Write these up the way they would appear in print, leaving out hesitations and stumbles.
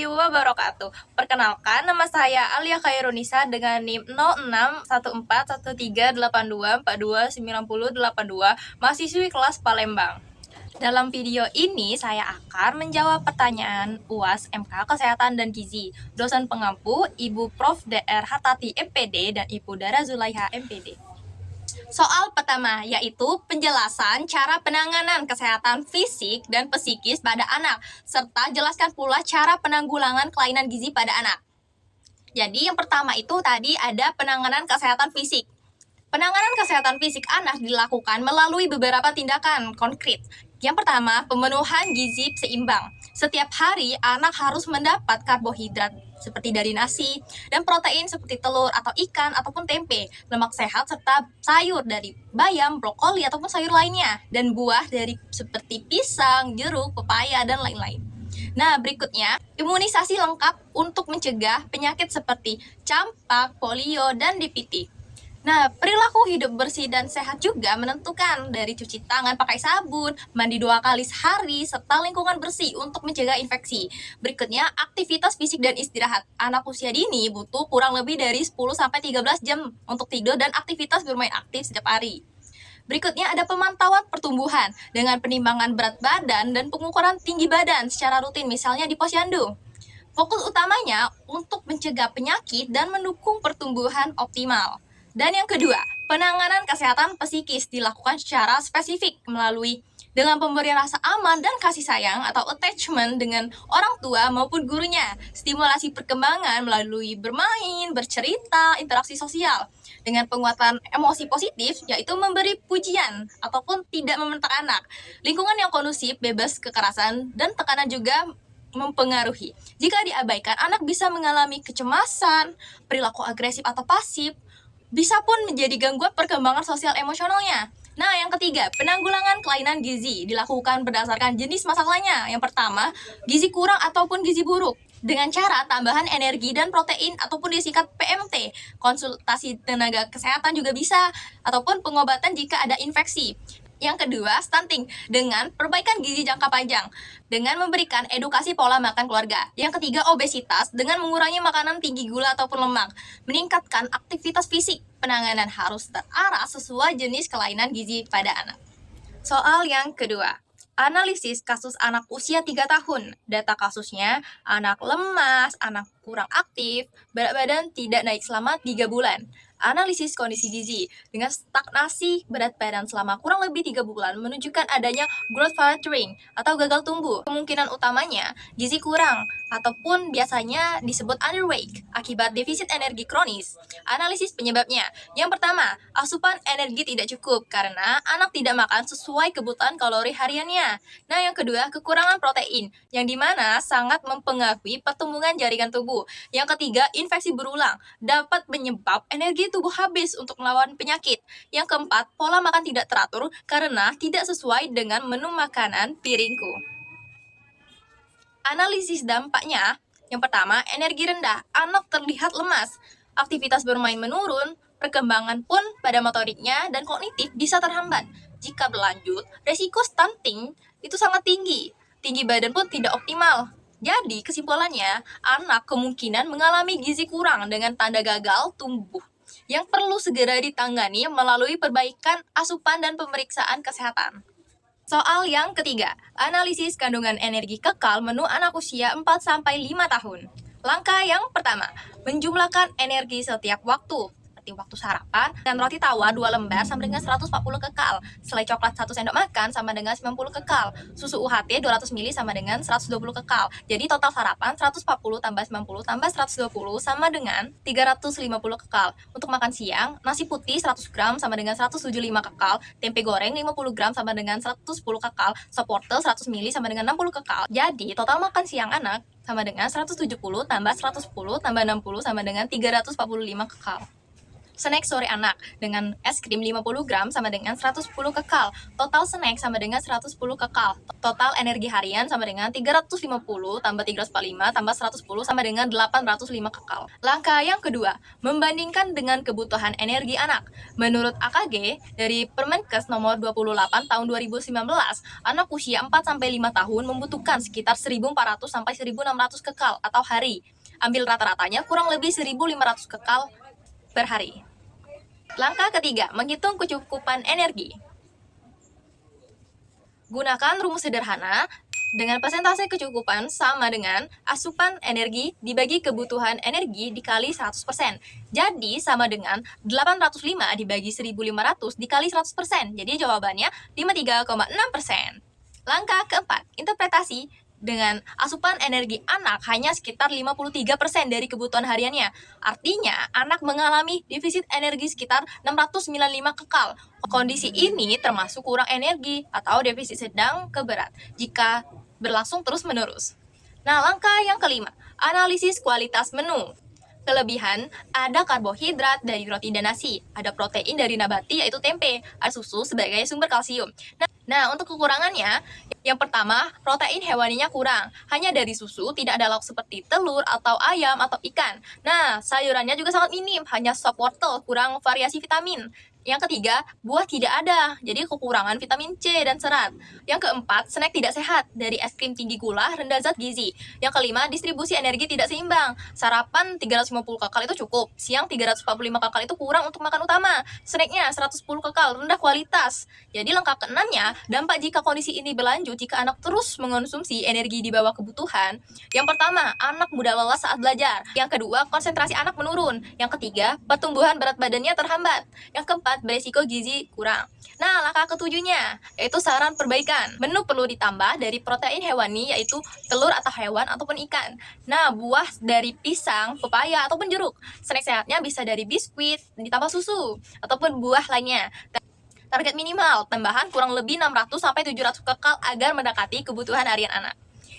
warahmatullahi wabarakatuh. Perkenalkan, nama saya Alia Khairunisa dengan NIM 0614138242929082, mahasiswi kelas Palembang. Dalam video ini, saya akan menjawab pertanyaan UAS MK Kesehatan dan Gizi, dosen pengampu Ibu Prof. Dr. Hatati MPD dan Ibu Dara Zulaiha MPD. Soal pertama yaitu penjelasan cara penanganan kesehatan fisik dan psikis pada anak, serta jelaskan pula cara penanggulangan kelainan gizi pada anak. Jadi yang pertama itu tadi ada penanganan kesehatan fisik. Penanganan kesehatan fisik anak dilakukan melalui beberapa tindakan konkret. Yang pertama, pemenuhan gizi seimbang. Setiap hari anak harus mendapat karbohidrat seperti dari nasi dan protein seperti telur atau ikan ataupun tempe, lemak sehat serta sayur dari bayam, brokoli ataupun sayur lainnya, dan buah dari seperti pisang, jeruk, pepaya dan lain-lain. Nah, berikutnya, imunisasi lengkap untuk mencegah penyakit seperti campak, polio, dan DPT. Nah, perilaku hidup bersih dan sehat juga menentukan dari cuci tangan pakai sabun, mandi 2 kali sehari, serta lingkungan bersih untuk mencegah infeksi. Berikutnya, aktivitas fisik dan istirahat. Anak usia dini butuh kurang lebih dari 10-13 jam untuk tidur dan aktivitas bermain aktif setiap hari. Berikutnya ada pemantauan pertumbuhan dengan penimbangan berat badan dan pengukuran tinggi badan secara rutin, misalnya di posyandu. Fokus utamanya untuk mencegah penyakit dan mendukung pertumbuhan optimal. Dan yang kedua, penanganan kesehatan psikis dilakukan secara spesifik melalui dengan pemberian rasa aman dan kasih sayang atau attachment dengan orang tua maupun gurunya, stimulasi perkembangan melalui bermain, bercerita, interaksi sosial, dengan penguatan emosi positif, yaitu memberi pujian ataupun tidak membentak anak, lingkungan yang kondusif, bebas kekerasan, dan tekanan juga mempengaruhi. Jika diabaikan, anak bisa mengalami kecemasan, perilaku agresif atau pasif, bisa pun menjadi gangguan perkembangan sosial emosionalnya. Nah, yang ketiga, penanggulangan kelainan gizi dilakukan berdasarkan jenis masalahnya. Yang pertama, gizi kurang ataupun gizi buruk, dengan cara tambahan energi dan protein ataupun disingkat PMT. Konsultasi tenaga kesehatan juga bisa, ataupun pengobatan jika ada infeksi. Yang kedua, stunting dengan perbaikan gizi jangka panjang dengan memberikan edukasi pola makan keluarga. Yang ketiga, obesitas dengan mengurangi makanan tinggi gula ataupun lemak, meningkatkan aktivitas fisik. Penanganan harus terarah sesuai jenis kelainan gizi pada anak. Soal yang kedua, analisis kasus anak usia 3 tahun. Data kasusnya, anak lemas, anak kurang aktif, berat badan tidak naik selama 3 bulan. Analisis kondisi gizi dengan stagnasi berat badan selama kurang lebih 3 bulan menunjukkan adanya growth faltering atau gagal tumbuh. Kemungkinan utamanya gizi kurang ataupun biasanya disebut underweight akibat defisit energi kronis. Analisis penyebabnya. Yang pertama, asupan energi tidak cukup karena anak tidak makan sesuai kebutuhan kalori hariannya. Nah, yang kedua, kekurangan protein yang dimana sangat mempengaruhi pertumbuhan jaringan tubuh. Yang ketiga, infeksi berulang dapat menyebab energi tubuh habis untuk melawan penyakit. Yang keempat, pola makan tidak teratur karena tidak sesuai dengan menu makanan piringku. Analisis dampaknya, yang pertama, energi rendah, anak terlihat lemas, aktivitas bermain menurun, perkembangan pun pada motoriknya dan kognitif bisa terhambat. Jika berlanjut, resiko stunting itu sangat tinggi, tinggi badan pun tidak optimal. Jadi, kesimpulannya, anak kemungkinan mengalami gizi kurang dengan tanda gagal tumbuh yang perlu segera ditangani melalui perbaikan asupan dan pemeriksaan kesehatan. Soal yang ketiga, analisis kandungan energi kekal menu anak usia 4-5 tahun. Langkah yang pertama, menjumlahkan energi setiap waktu. Waktu sarapan dengan roti tawar 2 lembar sama dengan 140 kekal, selai coklat 1 sendok makan sama dengan 90 kekal, susu UHT 200 ml sama dengan 120 kekal. Jadi total sarapan 140 tambah 90 tambah 120 sama dengan 350 kekal. Untuk makan siang, nasi putih 100 gram sama dengan 175 kekal, tempe goreng 50 gram sama dengan 110 kekal, sop wortel 100 ml sama dengan 60 kekal. Jadi total makan siang anak sama dengan 170 tambah 110 tambah 60 sama dengan 345 kekal. Snack sore anak dengan es krim 50 gram sama dengan 110 kekal. Total snack sama dengan 110 kekal. Total energi harian sama dengan 350 tambah 345 tambah 110 sama dengan 805 kekal. Langkah yang kedua, membandingkan dengan kebutuhan energi anak. Menurut AKG, dari Permenkes nomor 28 tahun 2019, anak usia 4-5 tahun membutuhkan sekitar 1.400 sampai 1.600 kekal atau hari. Ambil rata-ratanya kurang lebih 1.500 kekal per hari. Langkah ketiga, menghitung kecukupan energi. Gunakan rumus sederhana dengan persentase kecukupan sama dengan asupan energi dibagi kebutuhan energi dikali 100%. Jadi sama dengan 805 dibagi 1.500 dikali 100%. Jadi jawabannya 53,6%. Langkah keempat, interpretasi. Dengan asupan energi anak hanya sekitar 53% dari kebutuhan hariannya. Artinya, anak mengalami defisit energi sekitar 695 kekal. Kondisi ini termasuk kurang energi atau defisit sedang ke berat jika berlangsung terus-menerus. Nah, langkah yang kelima, analisis kualitas menu. Kelebihan, ada karbohidrat dari roti dan nasi, ada protein dari nabati yaitu tempe, ada susu sebagai sumber kalsium. Nah, untuk kekurangannya, yang pertama, protein hewaninya kurang. Hanya dari susu, tidak ada lauk seperti telur atau ayam atau ikan. Nah, sayurannya juga sangat minim, hanya sop wortel, kurang variasi vitamin. Yang ketiga, buah tidak ada, jadi kekurangan vitamin C dan serat. Yang keempat, snack tidak sehat, dari es krim tinggi gula, rendah zat gizi. Yang kelima, distribusi energi tidak seimbang. Sarapan 350 kekal itu cukup, siang 345 kekal itu kurang untuk makan utama. Snacknya 110 kekal, rendah kualitas. Jadi lengkap keenamnya, dampak jika kondisi ini berlanjut jika anak terus mengonsumsi energi di bawah kebutuhan. Yang pertama, anak mudah lelah saat belajar. Yang kedua, konsentrasi anak menurun. Yang ketiga, pertumbuhan berat badannya terhambat. Yang keempat, beresiko gizi kurang. Nah, langkah ketujuhnya, yaitu saran perbaikan. Menu perlu ditambah dari protein hewani, yaitu telur atau hewan ataupun ikan. Nah, buah dari pisang, pepaya, ataupun jeruk. Snack sehatnya bisa dari biskuit, ditambah susu, ataupun buah lainnya. Target minimal, tambahan kurang lebih 600-700 kekal agar mendekati kebutuhan harian anak.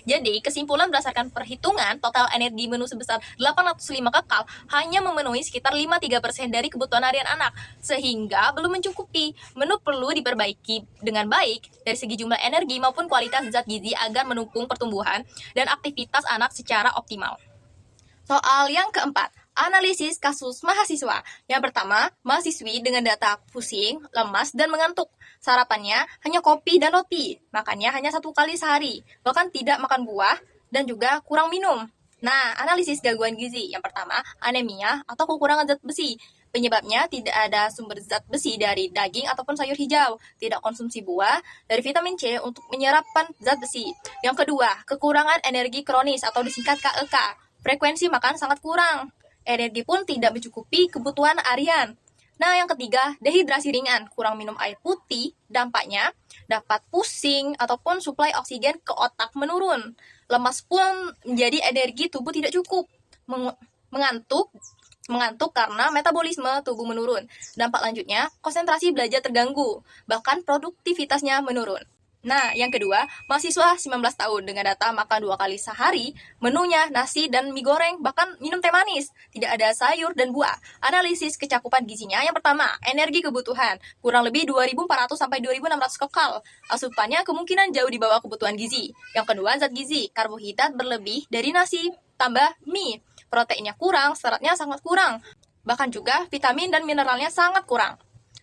Jadi, kesimpulan berdasarkan perhitungan, total energi menu sebesar 805 kekal hanya memenuhi sekitar 53% dari kebutuhan harian anak, sehingga belum mencukupi. Menu perlu diperbaiki dengan baik dari segi jumlah energi maupun kualitas zat gizi agar mendukung pertumbuhan dan aktivitas anak secara optimal. Soal yang keempat, analisis kasus mahasiswa. Yang pertama, mahasiswi dengan data pusing, lemas, dan mengantuk. Sarapannya hanya kopi dan roti, makannya hanya 1 kali sehari, bahkan tidak makan buah, dan juga kurang minum. Nah, analisis gangguan gizi. Yang pertama, anemia atau kekurangan zat besi. Penyebabnya tidak ada sumber zat besi dari daging ataupun sayur hijau, tidak konsumsi buah, dari vitamin C untuk menyerapkan zat besi. Yang kedua, kekurangan energi kronis atau disingkat KEK. Frekuensi makan sangat kurang. Energi pun tidak mencukupi kebutuhan harian. Nah, yang ketiga, dehidrasi ringan, kurang minum air putih, dampaknya dapat pusing ataupun suplai oksigen ke otak menurun. Lemas pun menjadi energi tubuh tidak cukup. Mengantuk karena metabolisme tubuh menurun. Dampak lanjutnya, konsentrasi belajar terganggu, bahkan produktivitasnya menurun. Nah, yang kedua, mahasiswa 19 tahun dengan data makan 2 kali sehari, menunya nasi dan mie goreng, bahkan minum teh manis, tidak ada sayur dan buah. Analisis kecakupan gizinya, yang pertama, energi kebutuhan, kurang lebih 2.400 sampai 2.600 kekal. Asupannya kemungkinan jauh di bawah kebutuhan gizi. Yang kedua, zat gizi, karbohidrat berlebih dari nasi, tambah mie. Proteinnya kurang, seratnya sangat kurang. Bahkan juga vitamin dan mineralnya sangat kurang.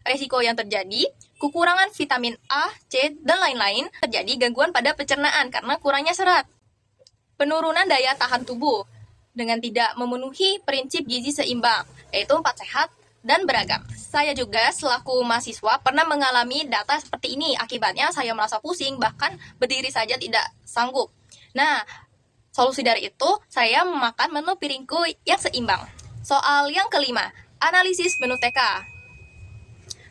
Resiko yang terjadi, kekurangan vitamin A, C, dan lain-lain, terjadi gangguan pada pencernaan karena kurangnya serat. Penurunan daya tahan tubuh dengan tidak memenuhi prinsip gizi seimbang, yaitu 4 sehat dan beragam. Saya juga selaku mahasiswa pernah mengalami data seperti ini, akibatnya saya merasa pusing, bahkan berdiri saja tidak sanggup. Nah, solusi dari itu, saya memakan menu piringku yang seimbang. Soal yang kelima, analisis menu TK.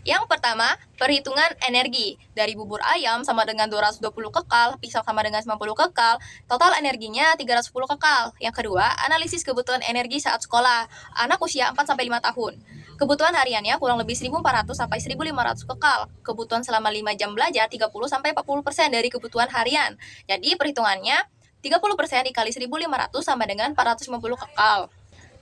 Yang pertama, perhitungan energi. Dari bubur ayam sama dengan 220 kekal, pisang sama dengan 90 kekal, total energinya 310 kekal. Yang kedua, analisis kebutuhan energi saat sekolah. Anak usia 4-5 tahun. Kebutuhan hariannya kurang lebih 1.400 sampai 1.500 kekal. Kebutuhan selama 5 jam belajar 30 sampai 40% dari kebutuhan harian. Jadi perhitungannya 30% dikali 1.500 sama dengan 450 kekal.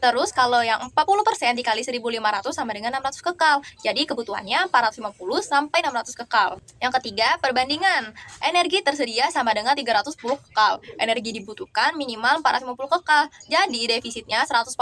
Terus kalau yang 40% dikali 1.500 sama dengan 600 kekal. Jadi kebutuhannya 450 sampai 600 kekal. Yang ketiga, perbandingan. Energi tersedia sama dengan 310 kekal. Energi dibutuhkan minimal 450 kekal. Jadi defisitnya 140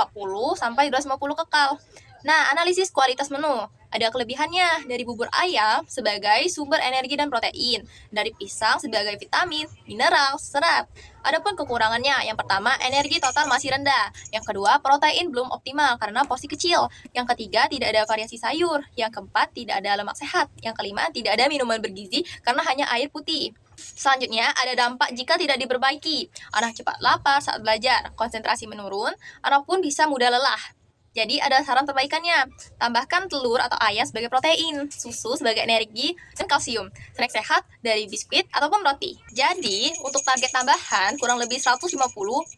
sampai 250 kekal. Nah, analisis kualitas menu. Ada kelebihannya dari bubur ayam sebagai sumber energi dan protein, dari pisang sebagai vitamin, mineral, serat. Adapun kekurangannya, yang pertama, energi total masih rendah. Yang kedua, protein belum optimal karena porsi kecil. Yang ketiga, tidak ada variasi sayur. Yang keempat, tidak ada lemak sehat. Yang kelima, tidak ada minuman bergizi karena hanya air putih. Selanjutnya, ada dampak jika tidak diperbaiki. Anak cepat lapar saat belajar, konsentrasi menurun, anak pun bisa mudah lelah. Jadi ada saran perbaikannya, tambahkan telur atau ayam sebagai protein, susu sebagai energi, dan kalsium, snack sehat dari biskuit ataupun roti. Jadi untuk target tambahan kurang lebih 150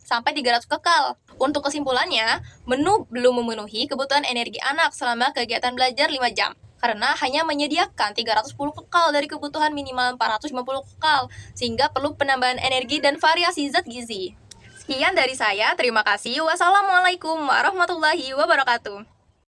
sampai 300 kekal. Untuk kesimpulannya, menu belum memenuhi kebutuhan energi anak selama kegiatan belajar 5 jam. Karena hanya menyediakan 310 kekal dari kebutuhan minimal 450 kekal, sehingga perlu penambahan energi dan variasi zat gizi. Sekian dari saya, terima kasih. Wassalamualaikum warahmatullahi wabarakatuh.